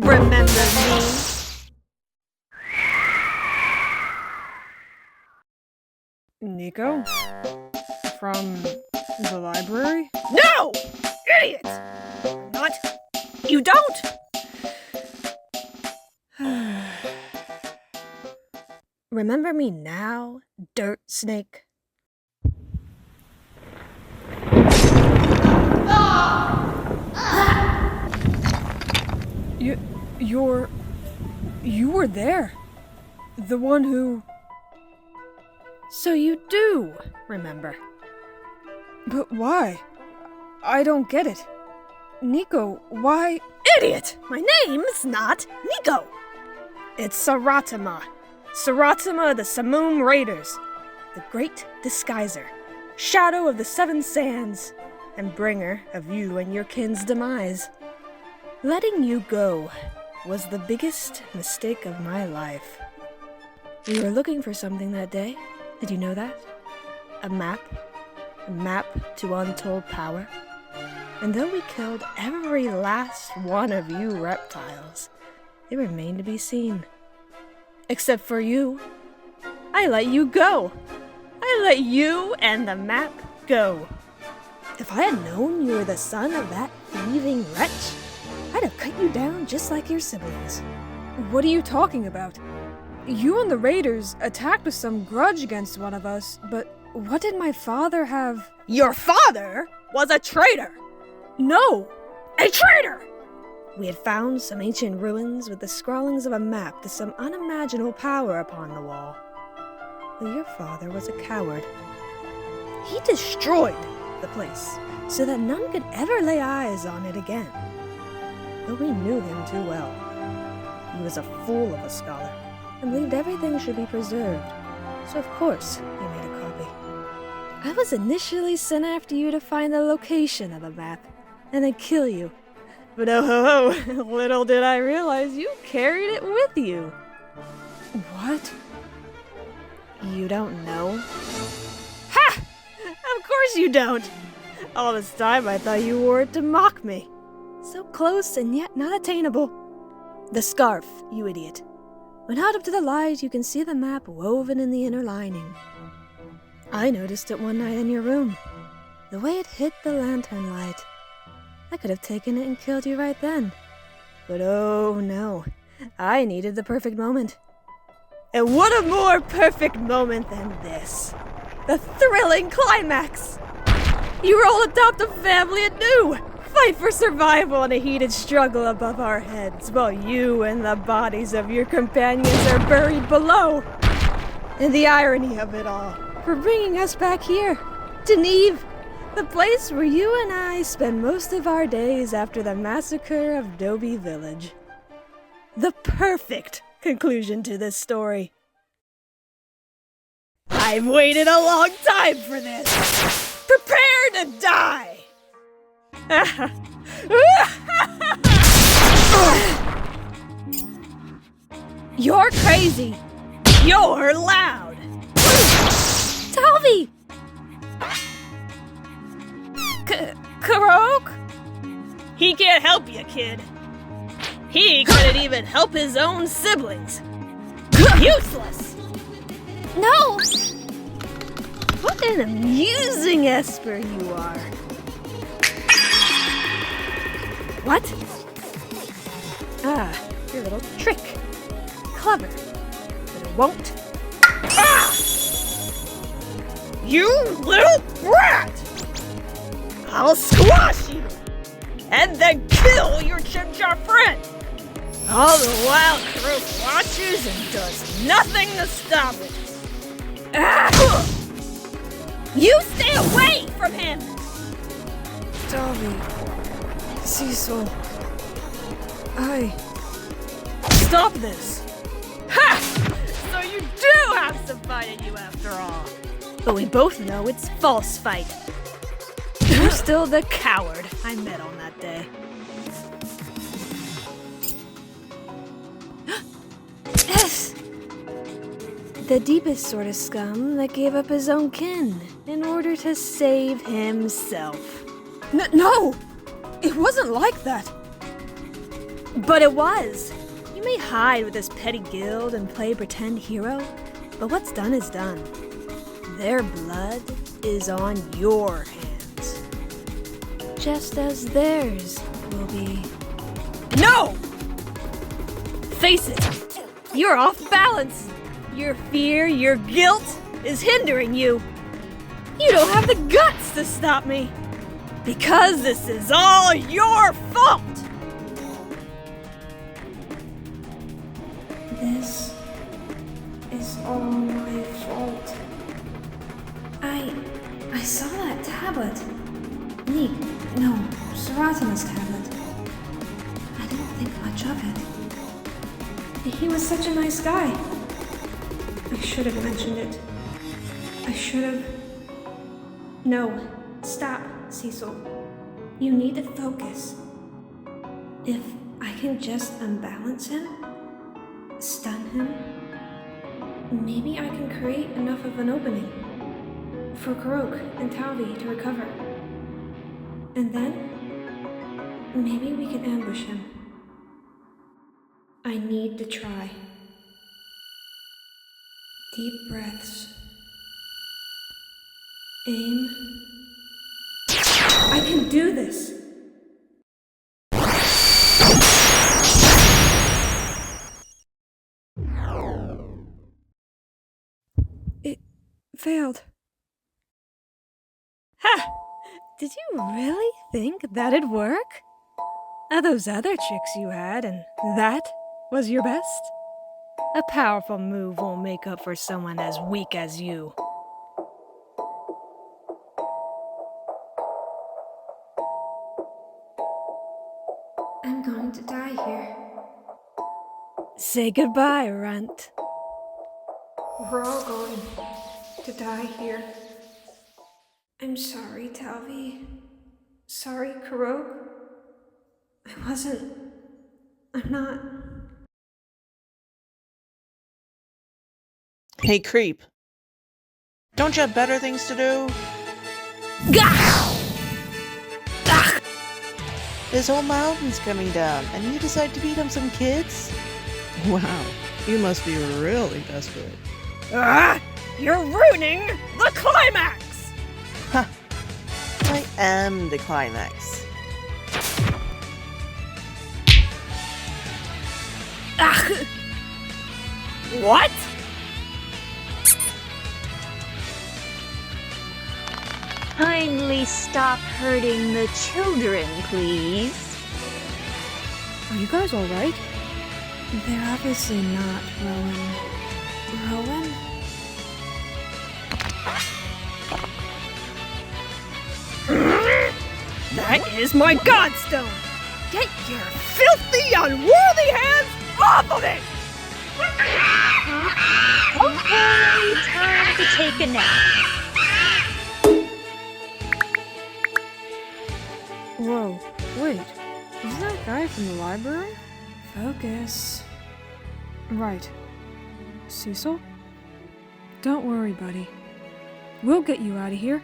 remember me. Nico? From the library? No! Idiot! Not. You don't! Remember me now, dirt snake? You were there. The one who... So you do remember. But why? I don't get it. Nico, why... Idiot! My name's not Nico. It's Saratama. Saratama the Samum Raiders. The Great Disguiser. Shadow of the Seven Sands. And bringer of you and your kin's demise. Letting you go was the biggest mistake of my life. We were looking for something that day. Did you know that? A map. A map to untold power. And though we killed every last one of you reptiles, they remain to be seen. Except for you. I let you go. I let you and the map go. If I had known you were the son of that thieving wretch, I'd have cut you down just like your siblings. What are you talking about? You and the Raiders attacked with some grudge against one of us, but what did my father have? Your father was a traitor! No! A traitor! We had found some ancient ruins with the scrawlings of a map to some unimaginable power upon the wall. Well, your father was a coward. He destroyed the place so that none could ever lay eyes on it again. But we knew him too well. He was a fool of a scholar and believed everything should be preserved. So of course he made a copy. I was initially sent after you to find the location of the map and then kill you. But oh, little did I realize you carried it with you. What? You don't know? Ha! Of course you don't! All this time I thought you wore it to mock me. So close and yet not attainable. The scarf, you idiot. When held up to the light, you can see the map woven in the inner lining. I noticed it one night in your room. The way it hit the lantern light. I could have taken it and killed you right then. But oh no, I needed the perfect moment. And what a more perfect moment than this. The thrilling climax! You will adopt a family anew! Fight for survival in a heated struggle above our heads, while you and the bodies of your companions are buried below. And the irony of it all, for bringing us back here, to Neve, the place where you and I spend most of our days after the massacre of Dobie Village. The perfect conclusion to this story. I've waited a long time for this. Prepare to die! You're crazy. You're loud. Talvi! Kurok? He can't help you, kid. He couldn't even help his own siblings. Useless! No! What an amusing Esper you are. What? Ah, your little trick. Clever. But it won't. Ah! You little brat! I'll squash you! And then kill your Chimchar friend! All the while Kurok watches and does nothing to stop it. Ah! You stay away from him! Dobby. Cecil. Stop this! Ha! So you do have some fight in you after all. But we both know it's false fight. You're still the coward I met on that day. Yes! The deepest sort of scum that gave up his own kin in order to save himself. No! It wasn't like that. But it was. You may hide with this petty guild and play pretend hero, but what's done is done. Their blood is on your hands. Just as theirs will be. No! Face it! You're off balance! Your fear, your guilt is hindering you. You don't have the guts to stop me. Because this is all your fault! This is all my fault. I saw that tablet. No, Saratana's tablet. I didn't think much of it. He was such a nice guy. I should have mentioned it. I should have... No, stop, Cecil. You need to focus. If I can just unbalance him, stun him, maybe I can create enough of an opening for Kurok and Talvi to recover. And then, maybe we can ambush him. I need to try. Deep breaths. Aim. I can do this! It failed. Ha! Did you really think that'd work? Those other tricks you had, and that was your best? A powerful move won't make up for someone as weak as you. I'm going to die here. Say goodbye, Runt. We're all going to die here. I'm sorry, Talvi. Sorry, Kurok. I'm not... Hey, creep. Don't you have better things to do? Gah! Ah! This whole mountain's coming down, and you decide to beat up some kids? Wow, you must be really desperate. Ah! You're ruining the climax! Ha! I am the climax. Ah! What? Kindly stop hurting the children, please. Are you guys alright? They're obviously not, Rowan. Rowan? That is my godstone! Get your filthy, unworthy hands off of it! Okay, time to take a nap. Whoa, wait. Is that guy from the library? Focus. Right. Cecil? Don't worry, buddy. We'll get you out of here.